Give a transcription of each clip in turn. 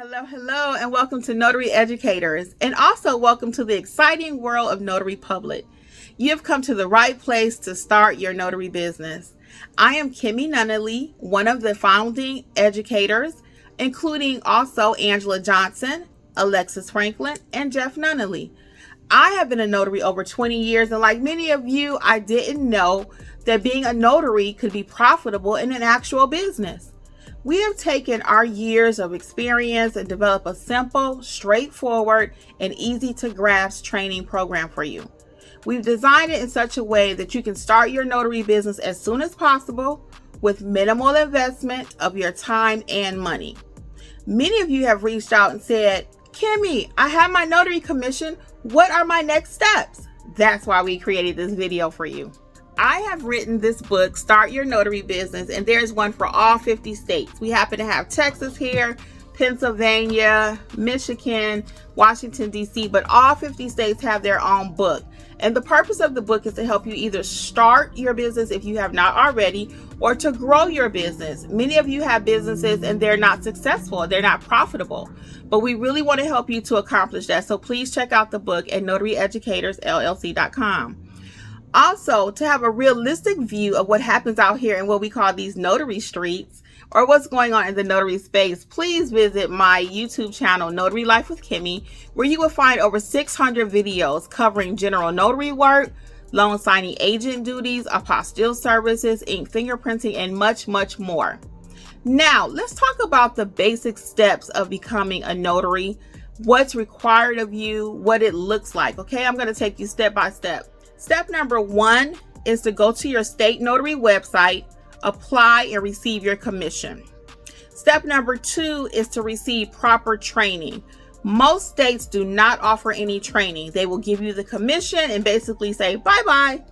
Hello, and welcome to Notary Educators, and also welcome to the exciting world of Notary Public. You have come to the right place to start your notary business. I am Kimmy Nunnally, one of the founding educators, including also Angela Johnson, Alexis Franklin, and Jeff Nunnally. I have been a notary over 20 years, and like many of you, I didn't know that being a notary could be profitable in an actual business. We have taken our years of experience and developed a simple, straightforward, and easy to grasp training program for you. We've designed it in such a way that you can start your notary business as soon as possible with minimal investment of your time and money. Many of you have reached out and said, Kimmy, I have my notary commission. What are my next steps? That's why we created this video for you. I have written this book, Start Your Notary Business, and there's one for all 50 states. We happen to have Texas here, Pennsylvania, Michigan, Washington, D.C., but all 50 states have their own book. And the purpose of the book is to help you either start your business if you have not already, or to grow your business. Many of you have businesses and they're not successful, they're not profitable, but we really want to help you to accomplish that. So please check out the book at notaryeducatorsllc.com. Also, to have a realistic view of what happens out here in what we call these notary streets, or what's going on in the notary space, please visit my YouTube channel, Notary Like with Kimmy, where you will find over 600 videos covering general notary work, loan signing agent duties, apostille services, ink fingerprinting, and much, much more. Now, let's talk about the basic steps of becoming a notary, what's required of you, what it looks like. Okay, I'm going to take you step by step. Step number 1 is to go to your state notary website, apply and receive your commission. Step number 2 is to receive proper training. Most states do not offer any training. They will give you the commission and basically say bye-bye.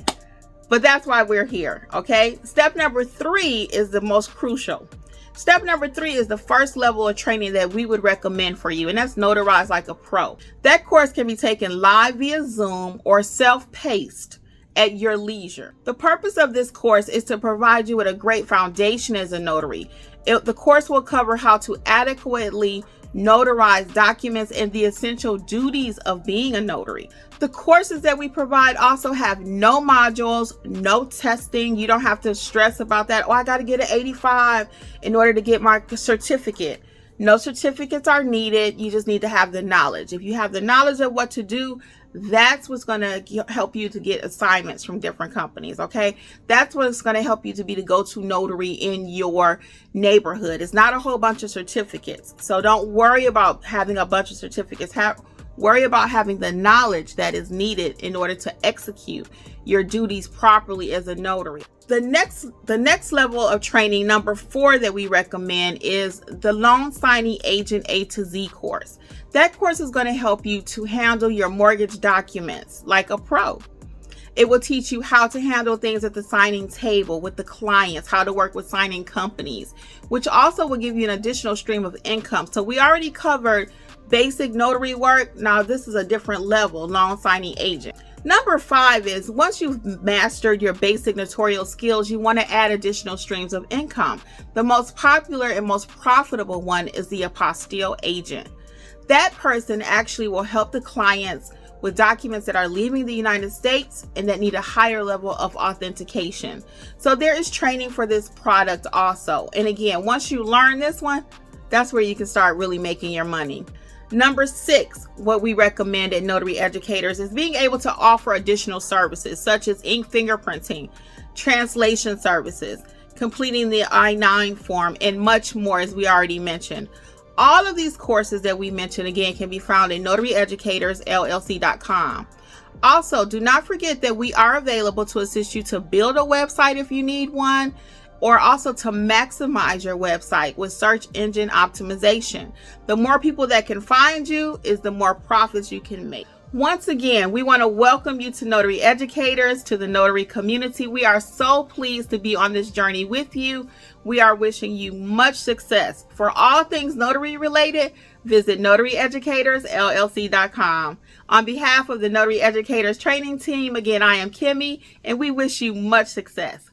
But that's why we're here, okay? Step number 3 is the most crucial. Step number 3 is the first level of training that we would recommend for you, and that's Notarize Like a Pro. That course can be taken live via Zoom or self-paced at your leisure. The purpose of this course is to provide you with a great foundation as a notary. The course will cover how to adequately notarize documents and the essential duties of being a notary. The courses that we provide also have no modules, no testing. You don't have to stress about that. Oh, I got to get an 85 in order to get my certificate. No certificates are needed. You just need to have the knowledge. If you have the knowledge of what to do, that's what's going to help you to get assignments from different companies, okay? That's what's going to help you to be the go-to notary in your neighborhood. It's not a whole bunch of certificates. So don't worry about having a bunch of certificates. Worry about having the knowledge that is needed in order to execute your duties properly as a notary. The next level of training, number 4 that we recommend, is the Loan Signing Agent A to Z course. That course is going to help you to handle your mortgage documents like a pro. It will teach you how to handle things at the signing table with the clients, how to work with signing companies, which also will give you an additional stream of income. So we already covered basic notary work. Now this is a different level, loan signing agent. Number 5 is, once you've mastered your basic notarial skills, you want to add additional streams of income. The most popular and most profitable one is the apostille agent. That person actually will help the clients with documents that are leaving the United States and that need a higher level of authentication. So there is training for this product also. And again, once you learn this one, that's where you can start really making your money. Number 6, what we recommend at Notary Educators is being able to offer additional services such as ink fingerprinting, translation services, completing the I-9 form, and much more, as we already mentioned. All of these courses that we mentioned, again, can be found at notaryeducatorsllc.com. Also, do not forget that we are available to assist you to build a website if you need one, or also to maximize your website with search engine optimization. The more people that can find you is the more profits you can make. Once again, we want to welcome you to Notary Educators, to the notary community. We are so pleased to be on this journey with you. We are wishing you much success. For all things notary related, visit notaryeducatorsllc.com. On behalf of the Notary Educators training team, again, I am Kimmy, and we wish you much success.